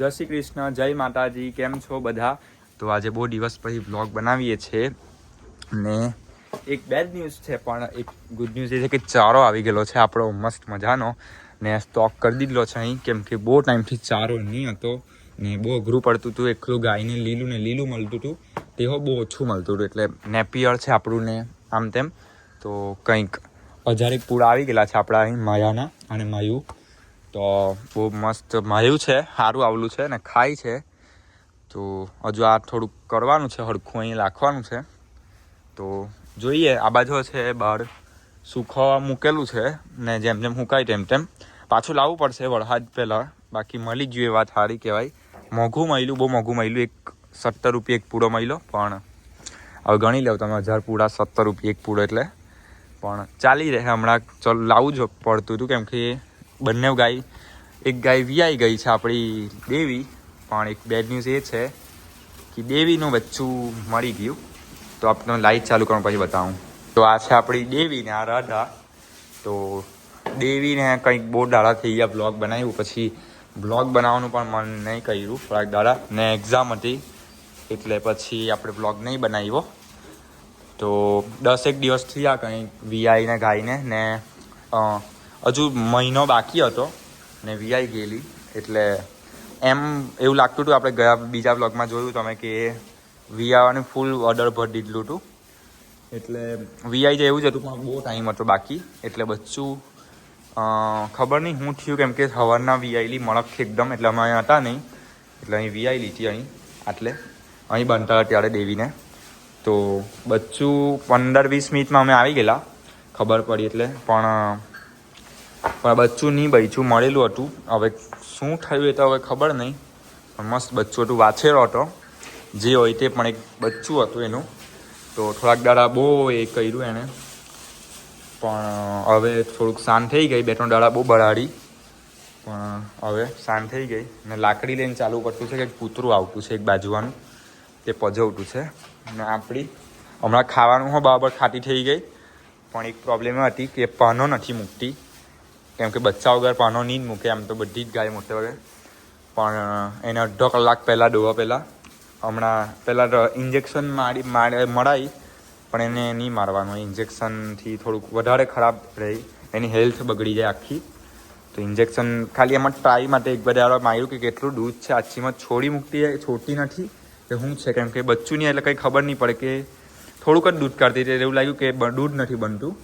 જય શ્રી કૃષ્ણ, જય માતાજી. કેમ છો બધા? તો આજે બહુ દિવસ પછી બ્લોગ બનાવીએ છીએ ને એક બેડ ન્યૂઝ છે પણ એક ગુડ ન્યૂઝ એ છે કે ચારો આવી ગયેલો છે આપણો મસ્ત મજાનો ને સ્ટોક કરી દીધેલો છે અહીં, કેમ કે બહુ ટાઈમથી ચારો નહીં હતો ને બહુ અઘરું પડતું હતું. એકલું ગાયને લીલું મળતું હતું, તેઓ બહુ ઓછું મળતું હતું. એટલે નેપિયર છે આપણું ને આમ તેમ તો કંઈક 1000 પૂળા આવી ગયેલા છે આપણા અહીં માયાના. અને માયું તો બહુ મસ્ત માયું છે, સારું આવેલું છે ને ખાય છે. તો હજુ આ થોડુંક કરવાનું છે, હરખું અહીં રાખવાનું છે. તો જોઈએ, આ બાજુ છે બહાર સુખવા મૂકેલું છે ને જેમ જેમ સુકાય તેમ પાછું લાવવું પડશે વરસાદ પહેલાં. બાકી મળી ગયું એ વાત સારી કહેવાય. મોંઘું મળ્યું, બહુ મોંઘું મળ્યું. 70 રૂપિયા એક પૂળો મળ્યો, પણ હવે ગણી લો તમે 1000 પૂળા 70 રૂપિયા એક પૂળો એટલે પણ ચાલી રહે. હમણાં ચાલ લાવવું જ પડતું હતું કેમ કે બંને ગાય, એક ગાય વિયાઈ ગઈ છે આપણી દેવી, પણ એક બેડ ન્યૂઝ એ છે કે દેવીનું બચ્ચું મળી ગયું. તો આપણે લાઈટ ચાલુ કરવા પછી બતાવું. તો આ છે આપણી દેવી ને આ રાધા. તો દેવીને કંઈક બહુ દાડા થઈ ગયા બ્લોગ બનાવ્યું, પછી બ્લોગ બનાવવાનું પણ મન નહીં કર્યું થોડાક દાડા ને એક્ઝામ હતી એટલે પછી આપણે બ્લોગ નહીં બનાવ્યો. તો 10 દિવસ થયા કંઈક વીઆઈને ગાયને ને હજુ મહિનો બાકી હતો ને વીઆઈ ગયેલી. એટલે એમ એવું લાગતું હતું, આપણે ગયા બીજા બ્લોગમાં જોયું તમે કે વીઆવાનું ફૂલ ઓર્ડર ભરી દીધલું હતું. એટલે વીઆઈ જાય એવું જ હતું પણ બહુ ટાઈમ હતો બાકી. એટલે બચ્ચું ખબર નહીં શું થયું, કેમ કે સવારના વીઆઈલી મળક એકદમ. એટલે અમે અહીંયા હતા નહીં એટલે અહીં વીઆઈ લીધી અહીં આટલે અહીં બનતા ત્યારે દેવીને. તો બચ્ચું 15-20 મિનિટમાં અમે આવી ગયેલા, ખબર પડી એટલે. પણ બચ્ચું નહીં બચ્ચું મળેલું હતું. હવે શું થયું એ તો હવે ખબર નહીં, પણ મસ્ત બચ્ચું હતું, વાછેરો હતો જે હોય તે, પણ એક બચ્ચું હતું એનું. તો થોડાક દાડા બહુ એ કર્યું એણે, પણ હવે થોડુંક શાંત થઈ ગઈ. 2-3 દાડા બહુ બળાડી, પણ હવે શાંત થઈ ગઈ. ને લાકડી લઈને ચાલુ કરતું છે કે કૂતરું આવતું છે એક બાજુવાનું, તે પજવતું છે. ને આપણી હમણાં ખાવાનું હો બરાબર ખાટી થઈ ગઈ, પણ એક પ્રોબ્લેમ હતી કે પાનો નથી મૂકતી, કેમ કે બચ્ચા વગર પાનો નહીં જ મૂકે. એમ તો બધી જ ગાય મોટે વગર, પણ એને અડધો કલાક પહેલાં દોવા પહેલાં હમણાં પહેલાં ઇન્જેક્શન મરાઈ, પણ એને નહીં મારવાનું. ઇન્જેક્શનથી થોડુંક વધારે ખરાબ રહી, એની હેલ્થ બગડી જાય આખી. તો ઇન્જેક્શન ખાલી એમાં ટ્રાય માટે એક બધા માર્યું કે કેટલું દૂધ છે આછીમાં છોડી મૂકતી જાય, છોડતી નથી કે શું છે, કેમ કે બચ્ચું નહીં એટલે કંઈ ખબર નહીં પડે કે થોડુંક જ દૂધ કાઢતી હતી. એવું લાગ્યું કે દૂધ નથી બનતું,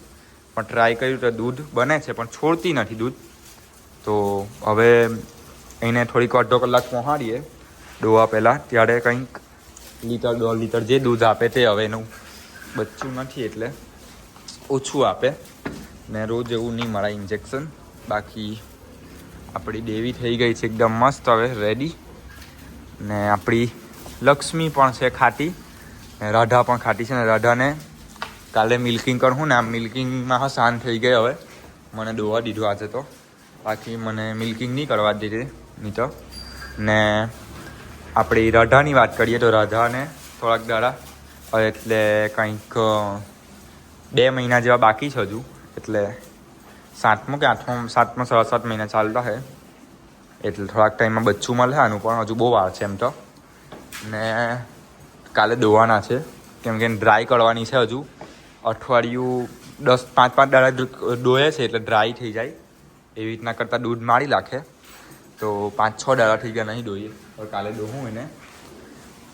પણ ટ્રાય કર્યું તો દૂધ બને છે પણ છોડતી નથી દૂધ. તો હવે એને થોડીક અડધો કલાક પહોંચાડીએ દોવા પહેલાં, ત્યારે કંઈક 1-1.5 લીટર જે દૂધ આપે તે. હવે એનું બચ્ચું નથી એટલે ઓછું આપે ને રોજ એવું નહીં મળે ઇન્જેક્શન. બાકી આપણી દેવી થઈ ગઈ છે એકદમ મસ્ત હવે રેડી. ને આપણી લક્ષ્મી પણ છે ખાટી, ને રાધા પણ ખાટી છે. ને રાધાને કાલે મિલ્કિંગ કરું ને, આમ મિલ્કિંગમાં શાંત થઈ ગઈ. હવે મને દોવા દીધું આજે તો, બાકી મને મિલ્કિંગ નહીં કરવા દીધી નહીં તો. ને આપણી રાધાની વાત કરીએ તો રાધાને થોડાક દાડા એટલે કંઈક 2 મહિના જેવા બાકી છે હજુ. એટલે 7મો કે 8મો 7મો 7.5 મહિના ચાલતા છે, એટલે થોડાક ટાઈમમાં બચ્ચું મળે. આનું પણ હજુ બહુ વાર છે એમ તો. ને કાલે દોવાના છે કેમ કે ડ્રાય કરવાની છે હજુ. અઠવાડિયું 5-5 દાડા દોહે છે એટલે ડ્રાય થઈ જાય. એવી રીતના કરતાં દૂધ મારી નાખે. તો 5-6 દાડા થઈ ગયા નહીં દોઈએ, તો કાલે દોહું એને.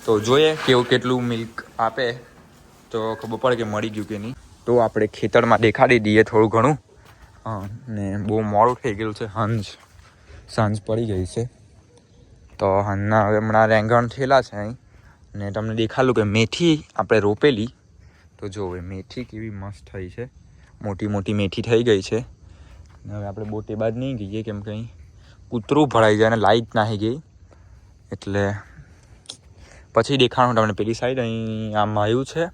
તો જોઈએ કેવું કેટલું મિલ્ક આપે તો ખબર પડે કે મળી ગયું કે નહીં. તો આપણે ખેતરમાં દેખાડી દઈએ થોડું ઘણું. ને બહુ મોડું થઈ ગયેલું છે, સાંજ પડી ગઈ છે. તો હાલના હવે હમણાં રેંગણ થયેલા છે અહીં, ને તમને દેખાડું કે મેથી આપણે રોપેલી. તો જો હવે મેથી કેવી મસ્ત થઈ છે, મોટી મોટી મેથી થઈ ગઈ છે. ને હવે આપણે બોટે બાદ નહીં ગઈએ કેમ કે અહીં કૂતરું ભરાઈ જાય અને લાઇટ નાહી ગઈ. એટલે પછી દેખાડું તમને પેલી સાઈડ. અહીં આ માયું છે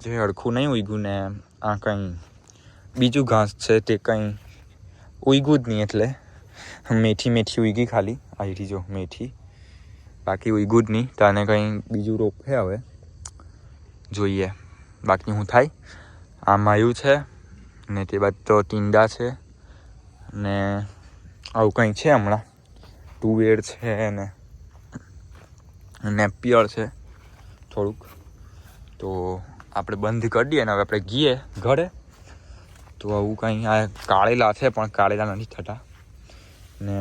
જે હરખું નહીં ઉગ્યું, ને આ કંઈ બીજું ઘાસ છે તે કંઈ ઉગ્યું જ નહીં. એટલે મેથી ઉગી ખાલી અહીંથી જો મેથી, બાકી ઉગ્યું જ નહીં. તો આને કંઈ બીજું રોપે હવે જોઈએ બાકી શું થાય. આ માયું છે ને તે બાદ તો ટીંડા છે ને આવું કંઈ છે. હમણાં તુવેર છે ને નેપિયર છે થોડુંક. તો આપણે બંધ કરી દઈએ ને હવે આપણે ગઈએ ઘરે. તો આવું કંઈ આ કાળેલા છે પણ કાળેલા નથી થતા. ને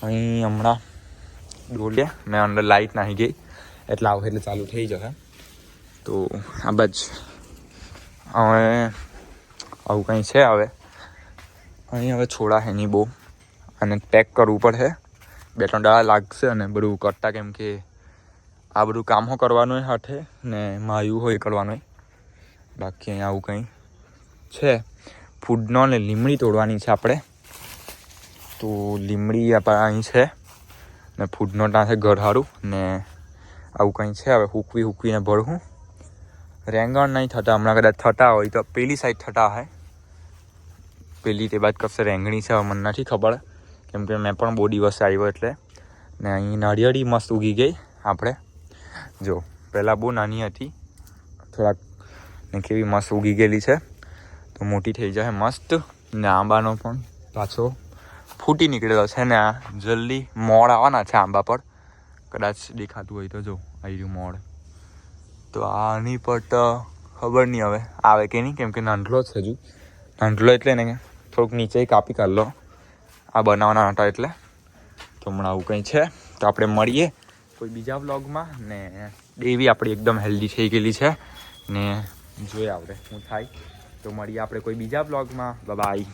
અહીં હમણાં ડોલે મેં અંદર લાઇટ નાખી ગઈ એટલે આવું એટલે ચાલુ થઈ જશે. તો આ બાજ હવે આવું કંઈ છે. હવે અહીં હવે છોડા છે નહીં બહુ, અને પેક કરવું પડશે. 2-3 દાડા લાગશે અને બધું કરતા, કેમ કે આ બધું કામ હો કરવાનું હોય હાથે ને માયું હોય કરવાનું હોય. બાકી અહીં આવું કંઈ છે. ફૂડનો ને લીમડી તોડવાની છે આપણે. તો લીમડી આપણે અહીં છે ને ફૂડનો ત્યાં છે ઘર સારું. ને આવું કંઈ છે. હવે હૂકવીને ભરવું. રેંગણ નહીં થતા હમણાં, કદાચ થતા હોય તો પેલી સાઈડ થતા હોય. પેલી તે બાદ કશે રેંગણી છે, હવે મને નથી ખબર, કેમ કે મેં પણ બહુ દિવસ આવ્યો એટલે. ને અહીં નાળિયેરી મસ્ત ઉગી ગઈ આપણે. જો પહેલાં બહુ નાની હતી થોડાક, ને કેવી મસ્ત ઉગી ગયેલી છે. તો મોટી થઈ જાય મસ્ત. ને આંબાનો પણ પાછો ફૂટી નીકળેલો છે. ને આ જલ્દી મોડ આવવાના છે આંબા પર, કદાચ દેખાતું હોય તો. જો આવી રહ્યું મોડ. તો આની પર તો ખબર નહીં હવે આવે કે નહીં, કેમ કે નાંધલો જ હજુ. નાંધલો એટલે ને થોડુંક નીચે કાપી કાઢ લો, આ બનાવવાના હતા એટલે. તો હમણાં આવું કંઈ છે. તો આપણે મળીએ કોઈ બીજા વ્લોગમાં. ને દેવી આપણી એકદમ હેલ્ધી થઈ ગયેલી છે ને જોઈએ આપણે શું થાય. તો મળીએ આપણે કોઈ બીજા વ્લોગમાં. બાય.